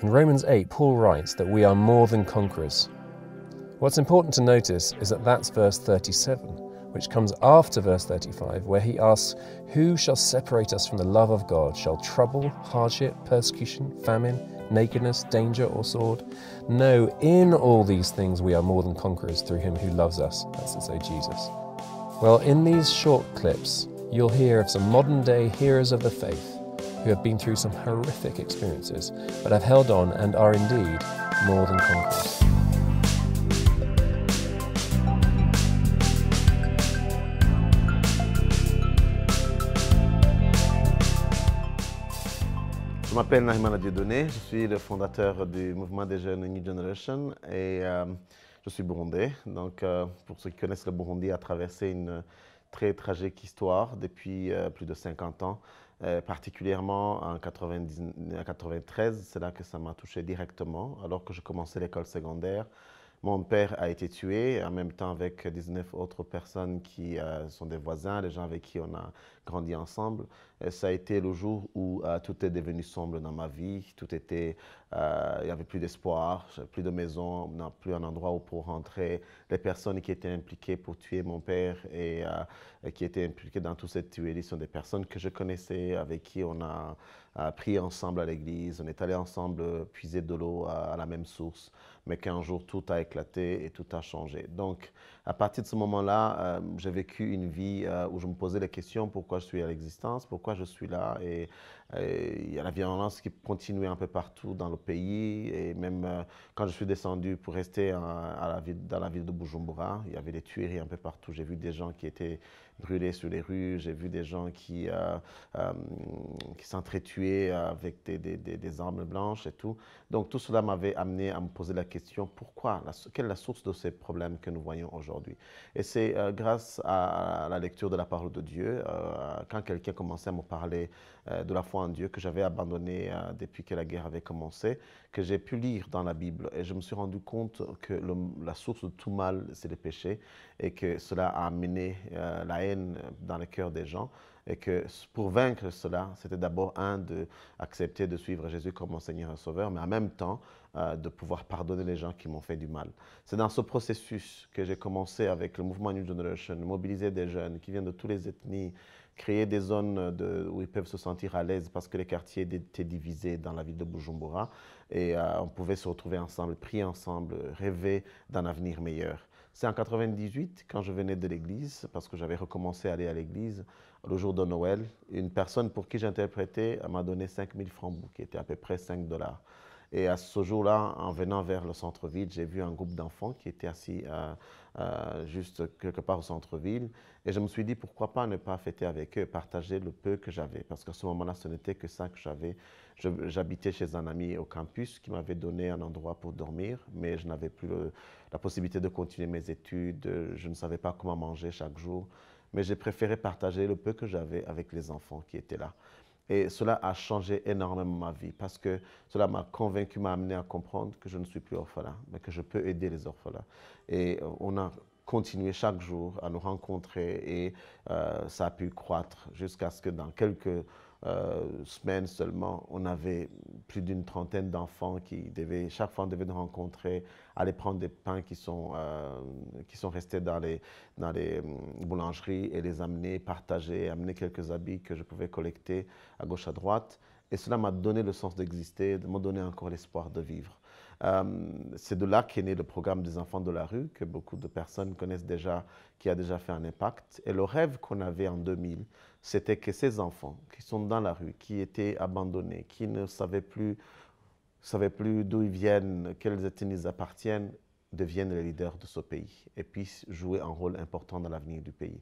In Romans 8, Paul writes that we are more than conquerors. What's important to notice is that that's verse 37, which comes after verse 35, where he asks, "Who shall separate us from the love of God? Shall trouble, hardship, persecution, famine, nakedness, danger, or sword? No, in all these things we are more than conquerors through him who loves us." That's to say, Jesus. Well, in these short clips, you'll hear of some modern-day heroes of the faith who have been through some horrific experiences, but have held on and are indeed more than conquerors. Je m'appelle Nahimana Dieudonné, je suis le fondateur du mouvement des jeunes New Generation et je suis burundais. Donc, pour ceux qui connaissent le Burundi, a traversé une très tragique histoire depuis plus de 50 ans, particulièrement en 93, c'est là que ça m'a touché directement, alors que je commençais l'école secondaire. Mon père a été tué en même temps avec 19 autres personnes qui sont des voisins, des gens avec qui on a grandi ensemble. Et ça a été le jour où tout est devenu sombre dans ma vie. Tout était, il n'y avait plus d'espoir, plus de maison, plus un endroit où pour rentrer. Les personnes qui étaient impliquées pour tuer mon père et qui étaient impliquées dans toute cette tuerie sont des personnes que je connaissais, avec qui on a prié ensemble à l'église. On est allé ensemble puiser de l'eau à la même source, mais qu'un jour tout a éclaté et tout a changé. Donc, à partir de ce moment-là, j'ai vécu une vie où je me posais les questions pourquoi je suis à l'existence, pourquoi je suis là. Et il y a la violence qui continuait un peu partout dans le pays. Et même quand je suis descendu pour rester dans la ville de Bujumbura, il y avait des tueries un peu partout. J'ai vu des gens qui étaient brûlés sur les rues, j'ai vu des gens qui s'entretuaient avec des armes blanches et tout. Donc tout cela m'avait amené à me poser la question, pourquoi, quelle est la source de ces problèmes que nous voyons aujourd'hui? Et c'est grâce à la lecture de la parole de Dieu, quand quelqu'un commençait à me parler de la foi en Dieu, que j'avais abandonné depuis que la guerre avait commencé, que j'ai pu lire dans la Bible. Et je me suis rendu compte que la source de tout mal, c'est le péché, et que cela a amené la haine dans le cœur des gens. Et que pour vaincre cela, c'était d'abord d'accepter de suivre Jésus comme mon Seigneur et Sauveur, mais en même temps de pouvoir pardonner les gens qui m'ont fait du mal. C'est dans ce processus que j'ai commencé avec le mouvement New Generation, mobiliser des jeunes qui viennent de toutes les ethnies, créer des zones où ils peuvent se sentir à l'aise parce que les quartiers étaient divisés dans la ville de Bujumbura et on pouvait se retrouver ensemble, prier ensemble, rêver d'un avenir meilleur. C'est en 98, quand je venais de l'église, parce que j'avais recommencé à aller à l'église, le jour de Noël, une personne pour qui j'interprétais m'a donné 5000 francs, qui était à peu près 5 dollars. Et à ce jour-là, en venant vers le centre-ville, j'ai vu un groupe d'enfants qui étaient assis juste quelque part au centre-ville. Et je me suis dit, pourquoi pas ne pas fêter avec eux, partager le peu que j'avais. Parce qu'à ce moment-là, ce n'était que ça que j'avais. J'habitais chez un ami au campus qui m'avait donné un endroit pour dormir, mais je n'avais plus la possibilité de continuer mes études. Je ne savais pas comment manger chaque jour. Mais j'ai préféré partager le peu que j'avais avec les enfants qui étaient là. Et cela a changé énormément ma vie parce que cela m'a convaincu, m'a amené à comprendre que je ne suis plus orphelin, mais que je peux aider les orphelins. Et on a continué chaque jour à nous rencontrer et ça a pu croître jusqu'à ce que dans quelques semaines seulement, on avait plus d'une trentaine d'enfants qui devaient, chaque fois on devait nous rencontrer, aller prendre des pains qui sont restés dans les boulangeries et les amener, partager, amener quelques habits que je pouvais collecter à gauche, à droite. Et cela m'a donné le sens d'exister, m'a donné encore l'espoir de vivre. C'est de là qu'est né le programme des enfants de la rue, que beaucoup de personnes connaissent déjà, qui a déjà fait un impact. Et le rêve qu'on avait en 2000, c'était que ces enfants qui sont dans la rue, qui étaient abandonnés, qui ne savaient plus d'où ils viennent, quelles ethnies ils appartiennent, deviennent les leaders de ce pays et puissent jouer un rôle important dans l'avenir du pays.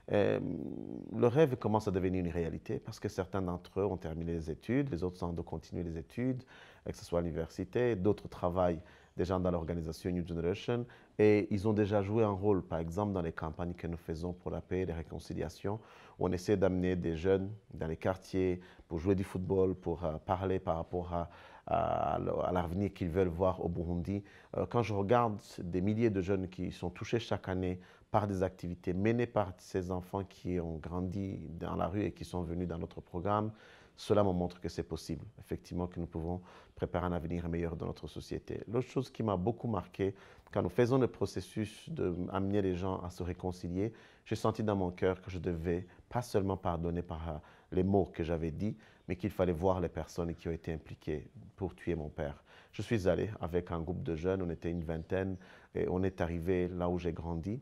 Le rêve commence à devenir une réalité parce que certains d'entre eux ont terminé les études, les autres sont en train de continuer les études, que ce soit à l'université, d'autres travaillent déjà dans l'organisation New Generation et ils ont déjà joué un rôle, par exemple dans les campagnes que nous faisons pour la paix et la réconciliation, où on essaie d'amener des jeunes dans les quartiers pour jouer du football, pour parler par rapport à l'avenir qu'ils veulent voir au Burundi. Quand je regarde des milliers de jeunes qui sont touchés chaque année par des activités menées par ces enfants qui ont grandi dans la rue et qui sont venus dans notre programme, cela me montre que c'est possible, effectivement, que nous pouvons préparer un avenir meilleur dans notre société. L'autre chose qui m'a beaucoup marqué, quand nous faisons le processus d'amener les gens à se réconcilier, j'ai senti dans mon cœur que je devais pas seulement pardonner par les mots que j'avais dit, mais qu'il fallait voir les personnes qui ont été impliquées pour tuer mon père. Je suis allé avec un groupe de jeunes, on était une vingtaine, et on est arrivé là où j'ai grandi.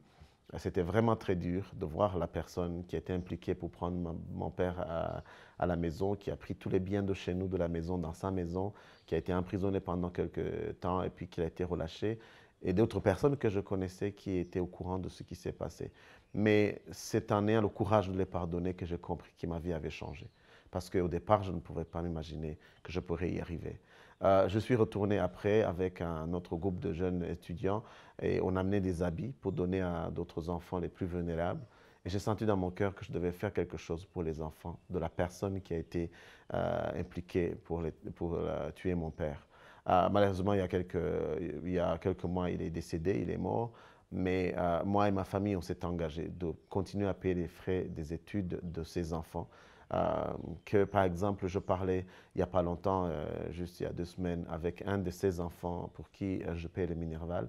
C'était vraiment très dur de voir la personne qui était impliquée pour prendre mon père à la maison, qui a pris tous les biens de chez nous, de la maison, dans sa maison, qui a été emprisonné pendant quelques temps et puis qui a été relâché, et d'autres personnes que je connaissais qui étaient au courant de ce qui s'est passé. Mais c'est en ayant le courage de les pardonner que j'ai compris que ma vie avait changé. Parce qu'au départ, je ne pouvais pas m'imaginer que je pourrais y arriver. Je suis retourné après avec un autre groupe de jeunes étudiants et on amenait des habits pour donner à d'autres enfants les plus vulnérables. Et j'ai senti dans mon cœur que je devais faire quelque chose pour les enfants de la personne qui a été impliquée pour tuer mon père. Malheureusement, il y a quelques mois, il est décédé, il est mort. Mais moi et ma famille, on s'est engagés de continuer à payer les frais des études de ces enfants. Que par exemple, je parlais il n'y a pas longtemps, juste il y a 2 semaines, avec un de ces enfants pour qui je paie le Minerval.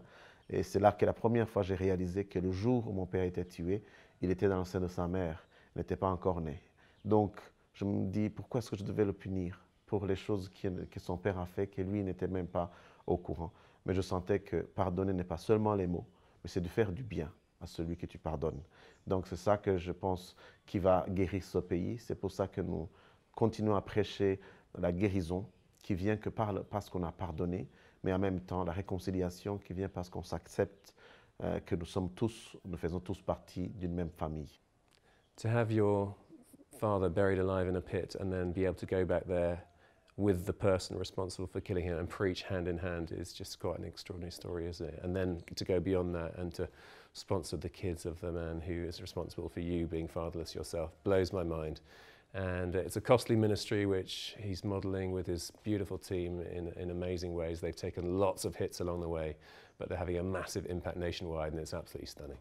Et c'est là que la première fois j'ai réalisé que le jour où mon père était tué, il était dans le sein de sa mère, il n'était pas encore né. Donc je me dis, pourquoi est-ce que je devais le punir pour les choses que son père a fait, que lui n'était même pas au courant. Mais je sentais que pardonner n'est pas seulement les mots, mais c'est de faire du bien à celui que tu pardonnes. Donc c'est ça que je pense qui va guérir ce pays. C'est pour ça que nous continuons à prêcher la guérison qui vient que parce qu'on a pardonné, mais en même temps la réconciliation qui vient parce qu'on s'accepte que nous faisons tous partie d'une même famille. To have your father buried alive in a pit and then be able to go back there with the person responsible for killing him and preach hand in hand is just quite an extraordinary story, isn't it? And then to go beyond that and to sponsor the kids of the man who is responsible for you being fatherless yourself blows my mind. And it's a costly ministry which he's modelling with his beautiful team in amazing ways. They've taken lots of hits along the way, but they're having a massive impact nationwide, and it's absolutely stunning.